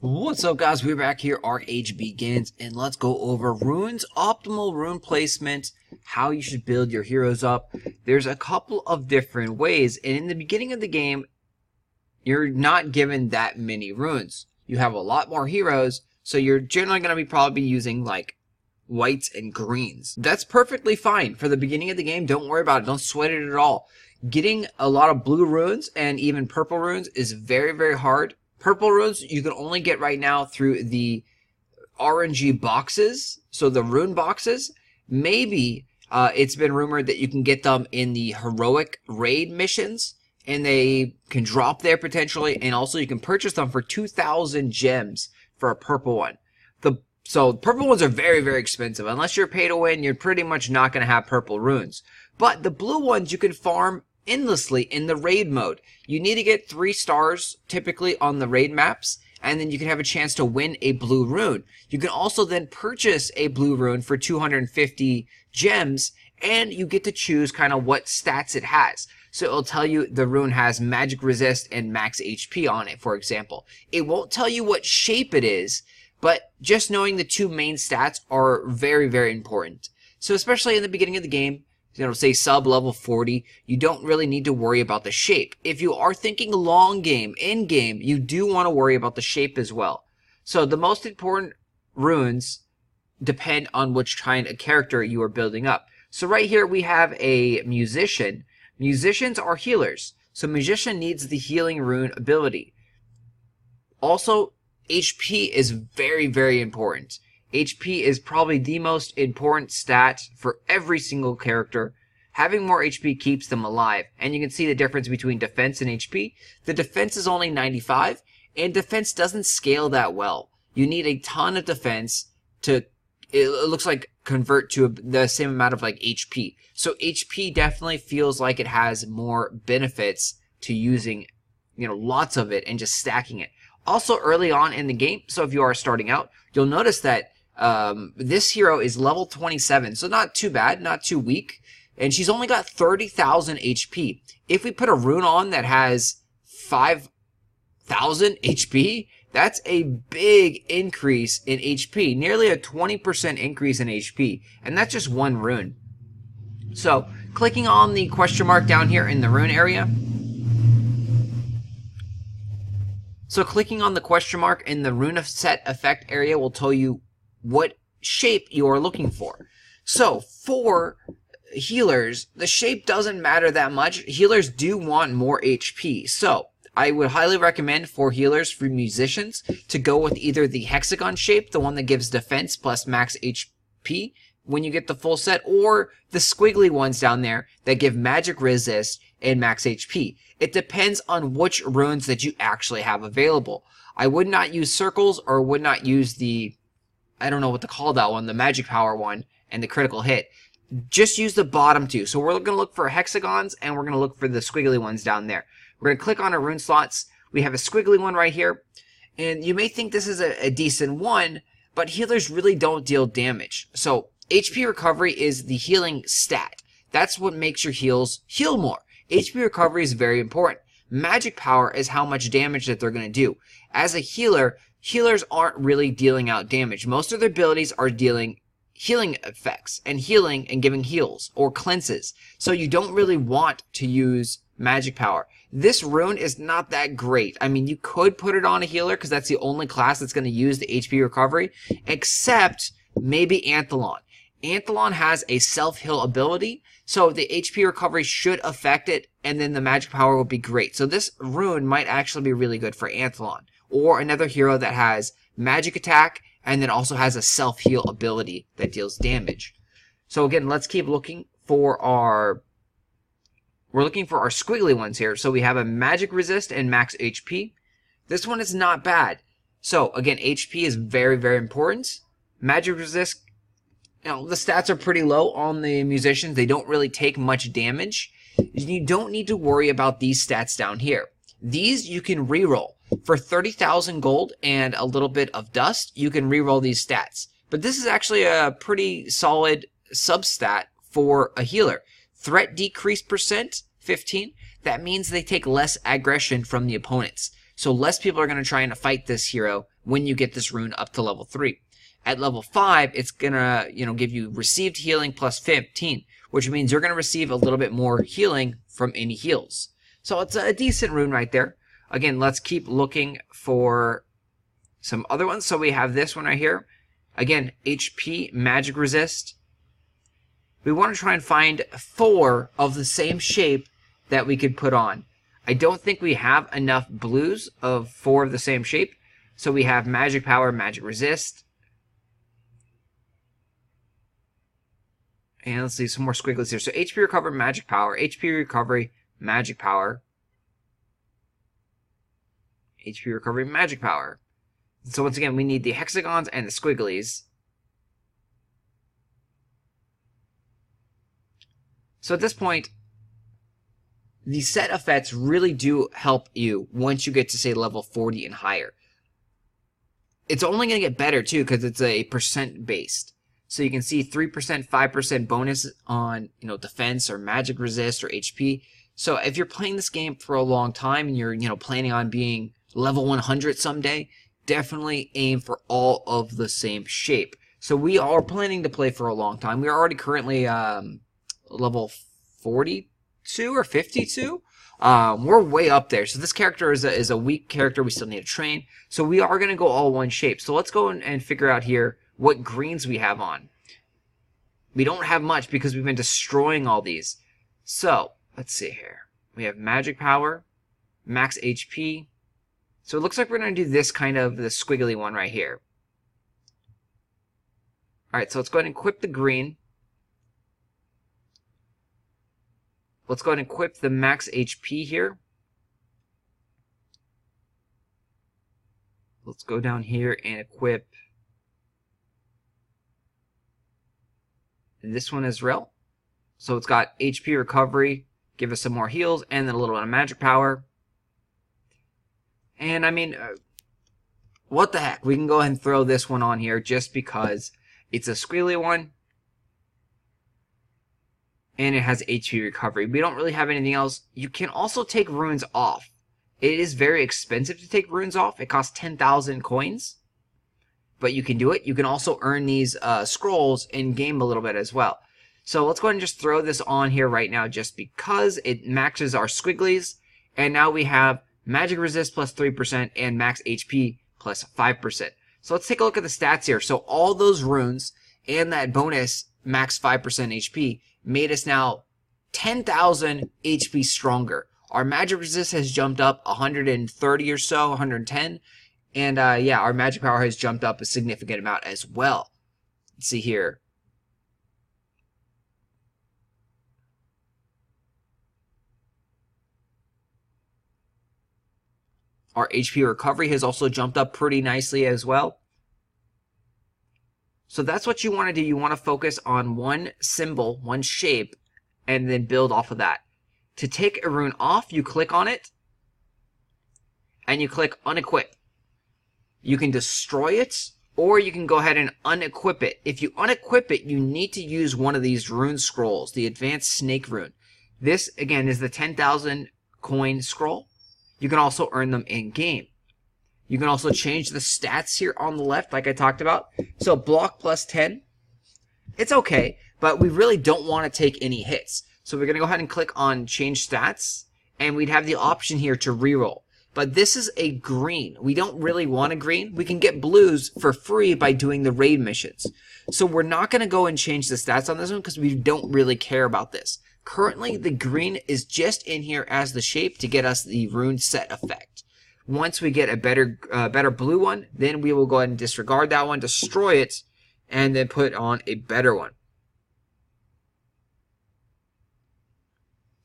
What's up, guys? We're back here. Archeage begins, and let's go over runes, optimal rune placement, how you should build your heroes up. There's a couple of different ways, and in the beginning of the game, you're not given that many runes. You have a lot more heroes, so you're generally going to be probably using like whites and greens. That's perfectly fine for the beginning of the game. Don't worry about it. Don't sweat it at all. Getting a lot of blue runes and even purple runes is very, very hard. Purple runes you can only get right now through the RNG boxes, so the rune boxes. Maybe it's been rumored that you can get them in the heroic raid missions, and they can drop there potentially, and also you can purchase them for 2,000 gems for a purple one. So purple ones are very, very expensive. Unless you're pay to win, you're pretty much not going to have purple runes. But the blue ones you can farm endlessly in the raid mode. You need to get 3 stars typically on the raid maps, and then you can have a chance to win a blue rune. You can also then purchase a blue rune for 250 gems, and you get to choose kind of what stats it has. So it'll tell you the rune has magic resist and max HP on it, for example. It won't tell you what shape it is, but just knowing the 2 main stats are very, very important. So especially in the beginning of the game, say sub level 40, you don't really need to worry about the shape. If you are thinking long game, in game, you do want to worry about the shape as well. So the most important runes depend on which kind of character you are building up. So right here we have a musician. Musicians are healers. So musician needs the healing rune ability. Also, HP is very, very important. HP is probably the most important stat for every single character. Having more HP keeps them alive, and you can see the difference between defense and HP. The defense is only 95, and defense doesn't scale that well. You need a ton of defense to, it looks like, convert to the same amount of like HP. So HP definitely feels like it has more benefits to using, lots of it and just stacking it. Also early on in the game, so if you are starting out, you'll notice that this hero is level 27, so not too bad, not too weak, and she's only got 30,000 HP. If we put a rune on that has 5,000 HP, that's a big increase in HP, nearly a 20% increase in HP, and that's just one rune. So, clicking on the question mark down here in the rune area, clicking on the question mark in the rune set effect area will tell you what shape you are looking for. So for healers, the shape doesn't matter that much. Healers do want more HP. So I would highly recommend for healers, for musicians, to go with either the hexagon shape, the one that gives defense plus max HP when you get the full set, or the squiggly ones down there that give magic resist and max HP. It depends on which runes that you actually have available. I would not use circles, or would not use the, I don't know what to call that one, the magic power one and the critical hit. Just use the bottom 2. So we're going to look for hexagons, and we're going to look for the squiggly ones down there. We're going to click on our rune slots. We have a squiggly one right here, and you may think this is a decent one, but healers really don't deal damage. So HP recovery is the healing stat. That's what makes your heals heal more. HP recovery is very important. Magic power is how much damage that they're going to do. As a healer, healers aren't really dealing out damage. Most of their abilities are dealing healing effects and healing and giving heals or cleanses. So you don't really want to use magic power. This rune is not that great. I mean, you could put it on a healer because that's the only class that's going to use the HP recovery, except maybe Anthelon. Anthelon has a self-heal ability, so the HP recovery should affect it, and then the magic power will be great. So this rune might actually be really good for Anthelon, or another hero that has magic attack, and then also has a self-heal ability that deals damage. So again, let's keep looking for our, we're looking for our squiggly ones here. So we have a magic resist and max HP. This one is not bad. So again, HP is very, very important. Magic resist, the stats are pretty low on the musicians. They don't really take much damage. You don't need to worry about these stats down here. These you can reroll. For 30,000 gold and a little bit of dust, you can reroll these stats. But this is actually a pretty solid substat for a healer. Threat decrease percent, 15. That means they take less aggression from the opponents. So less people are going to try and fight this hero when you get this rune up to level 3. At level 5, it's going to, give you received healing plus 15, which means you're going to receive a little bit more healing from any heals. So it's a decent rune right there. Again, let's keep looking for some other ones. So we have this one right here. Again, HP, magic resist. We want to try and find 4 of the same shape that we could put on. I don't think we have enough blues of 4 of the same shape. So we have magic power, magic resist. And let's see some more squigglies here. So HP recovery, magic power, HP recovery, magic power. HP recovery, magic power. So once again, we need the hexagons and the squigglies. So at this point, the set effects really do help you once you get to, say, level 40 and higher. It's only going to get better, too, because it's a percent-based. So you can see 3%, 5% bonus on, defense or magic resist or HP. So if you're playing this game for a long time and you're, planning on being level 100 someday, definitely aim for all of the same shape. So we are planning to play for a long time. We are already currently level 42 or 52. We're way up there. So this character is a weak character. We still need to train. So we are going to go all one shape. So let's go and figure out here what greens we have on. We don't have much because we've been destroying all these. So let's see here. We have magic power, max HP. So it looks like we're going to do this kind of the squiggly one right here. Alright, so let's go ahead and equip the green. Let's go ahead and equip the max HP here. Let's go down here and equip this one as well. So it's got HP recovery, give us some more heals, and then a little bit of magic power. And I mean, what the heck? We can go ahead and throw this one on here just because it's a squealy one. And it has HP recovery. We don't really have anything else. You can also take runes off. It is very expensive to take runes off. It costs 10,000 coins. But you can do it. You can also earn these scrolls in-game a little bit as well. So let's go ahead and just throw this on here right now just because it maxes our squigglies. And now we have magic resist plus 3% and max HP plus 5%. So let's take a look at the stats here. So all those runes and that bonus max 5% HP made us now 10,000 HP stronger. Our magic resist has jumped up 130 or so, 110. And yeah, our magic power has jumped up a significant amount as well. Let's see here. Our HP recovery has also jumped up pretty nicely as well. So that's what you want to do. You want to focus on one symbol, one shape, and then build off of that. To take a rune off, you click on it, and you click unequip. You can destroy it, or you can go ahead and unequip it. If you unequip it, you need to use one of these rune scrolls, the advanced snake rune. This, again, is the 10,000 coin scroll. You can also earn them in-game. You can also change the stats here on the left, like I talked about. So block plus 10, it's okay, but we really don't want to take any hits. So we're going to go ahead and click on change stats, and we'd have the option here to reroll. But this is a green. We don't really want a green. We can get blues for free by doing the raid missions. So we're not going to go and change the stats on this one because we don't really care about this. Currently, the green is just in here as the shape to get us the rune set effect. Once we get a better blue one, then we will go ahead and disregard that one, destroy it, and then put on a better one.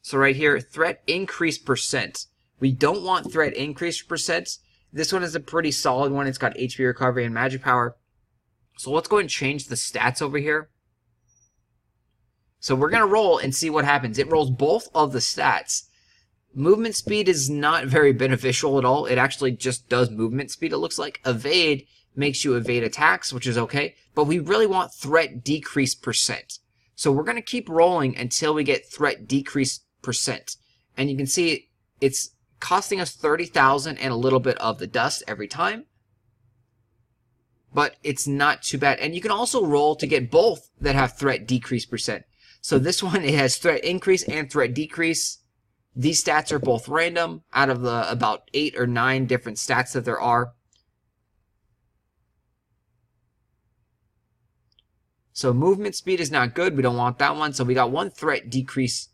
So right here, threat increase percent. We don't want threat increase percent. This one is a pretty solid one. It's got HP recovery and magic power. So let's go ahead and change the stats over here. So we're going to roll and see what happens. It rolls both of the stats. Movement speed is not very beneficial at all. It actually just does movement speed, it looks like. Evade makes you evade attacks, which is okay. But we really want threat decrease percent. So we're going to keep rolling until we get threat decrease percent. And you can see it's costing us 30,000 and a little bit of the dust every time. But it's not too bad. And you can also roll to get both that have threat decrease percent. So this one, it has threat increase and threat decrease. These stats are both random out of the about 8 or 9 different stats that there are. So movement speed is not good. We don't want that one. So we got one threat decrease.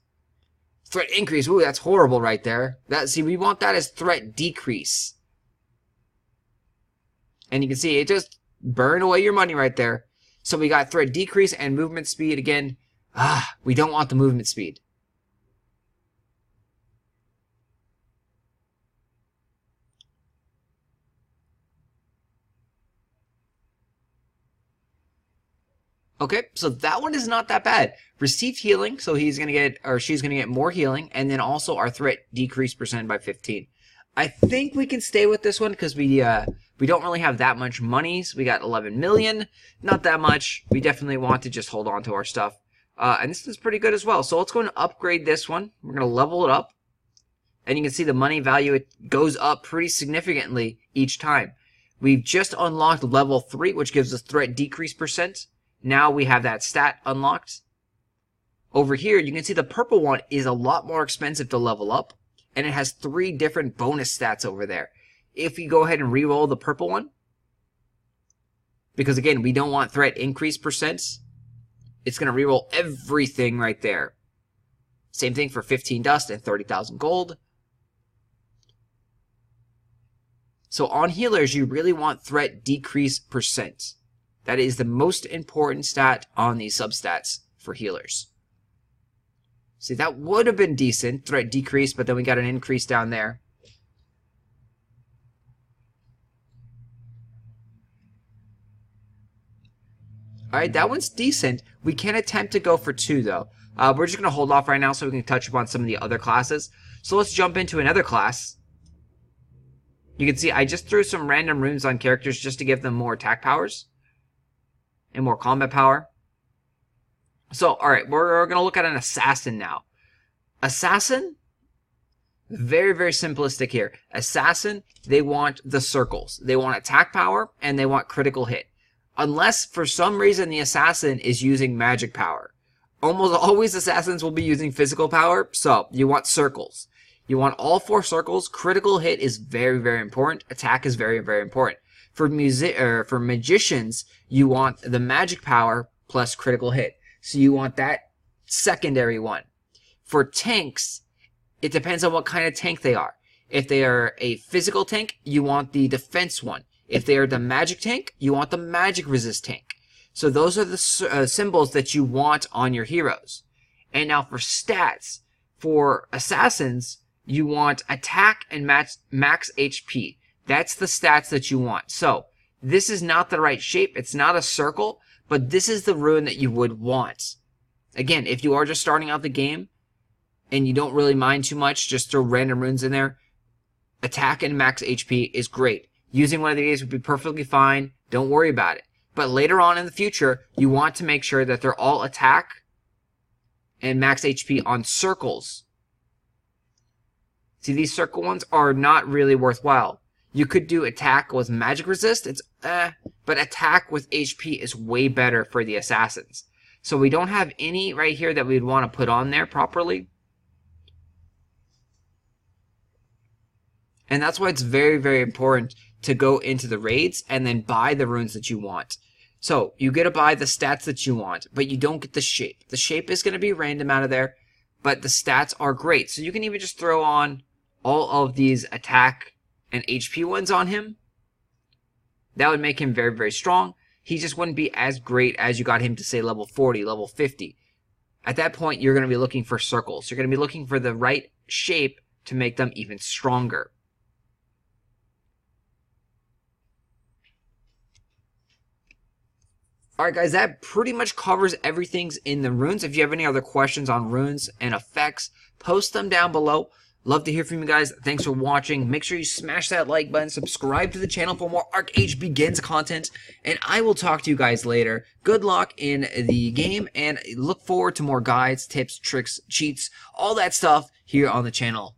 Threat increase. Ooh, that's horrible right there. See, we want that as threat decrease. And you can see it just burned away your money right there. So we got threat decrease and movement speed. Again, we don't want the movement speed. Okay, so that one is not that bad. Received healing, so he's going to get, or she's going to get more healing, and then also our threat decrease percent by 15. I think we can stay with this one because we don't really have that much monies. We got 11 million, not that much. We definitely want to just hold on to our stuff. And this is pretty good as well. So let's go and upgrade this one. We're going to level it up. And you can see the money value, it goes up pretty significantly each time. We've just unlocked level 3, which gives us threat decrease percent. Now we have that stat unlocked. Over here, you can see the purple one is a lot more expensive to level up. And it has 3 different bonus stats over there. If you go ahead and re-roll the purple one, because again, we don't want threat increase percents, it's going to re-roll everything right there. Same thing for 15 dust and 30,000 gold. So on healers, you really want threat decrease percent. That is the most important stat on these substats for healers. See, that would have been decent, threat decrease, but then we got an increase down there. Alright, that one's decent. We can attempt to go for 2, though. We're just going to hold off right now so we can touch upon some of the other classes. So let's jump into another class. You can see I just threw some random runes on characters just to give them more attack powers and more combat power. So, alright, we're going to look at an assassin now. Assassin, very, very simplistic here. Assassin, they want the circles. They want attack power, and they want critical hit. Unless, for some reason, the assassin is using magic power. Almost always assassins will be using physical power, so you want circles. You want all 4 circles. Critical hit is very, very important. Attack is very, very important. For magicians, you want the magic power plus critical hit. So you want that secondary one. For tanks, it depends on what kind of tank they are. If they are a physical tank, you want the defense one. If they are the magic tank, you want the magic resist tank. So those are the symbols that you want on your heroes. And now for stats, for assassins, you want attack and max HP. That's the stats that you want. So this is not the right shape. It's not a circle. But this is the rune that you would want. Again, if you are just starting out the game and you don't really mind too much, just throw random runes in there. Attack and max HP is great. Using one of these would be perfectly fine. Don't worry about it. But later on in the future, you want to make sure that they're all attack and max HP on circles. See, these circle ones are not really worthwhile. You could do attack with magic resist. It's but attack with HP is way better for the assassins. So we don't have any right here that we'd want to put on there properly. And that's why it's very, very important to go into the raids and then buy the runes that you want. So you get to buy the stats that you want, but you don't get the shape. The shape is going to be random out of there, but the stats are great. So you can even just throw on all of these attack and HP ones on him. That would make him very, very strong. He just wouldn't be as great as you got him to, say, level 40, level 50. At that point, you're going to be looking for circles. You're going to be looking for the right shape to make them even stronger. Alright guys, that pretty much covers everything in the runes. If you have any other questions on runes and effects, post them down below. Love to hear from you guys. Thanks for watching. Make sure you smash that like button, subscribe to the channel for more Archeage Begins content, and I will talk to you guys later. Good luck in the game, and look forward to more guides, tips, tricks, cheats, all that stuff here on the channel.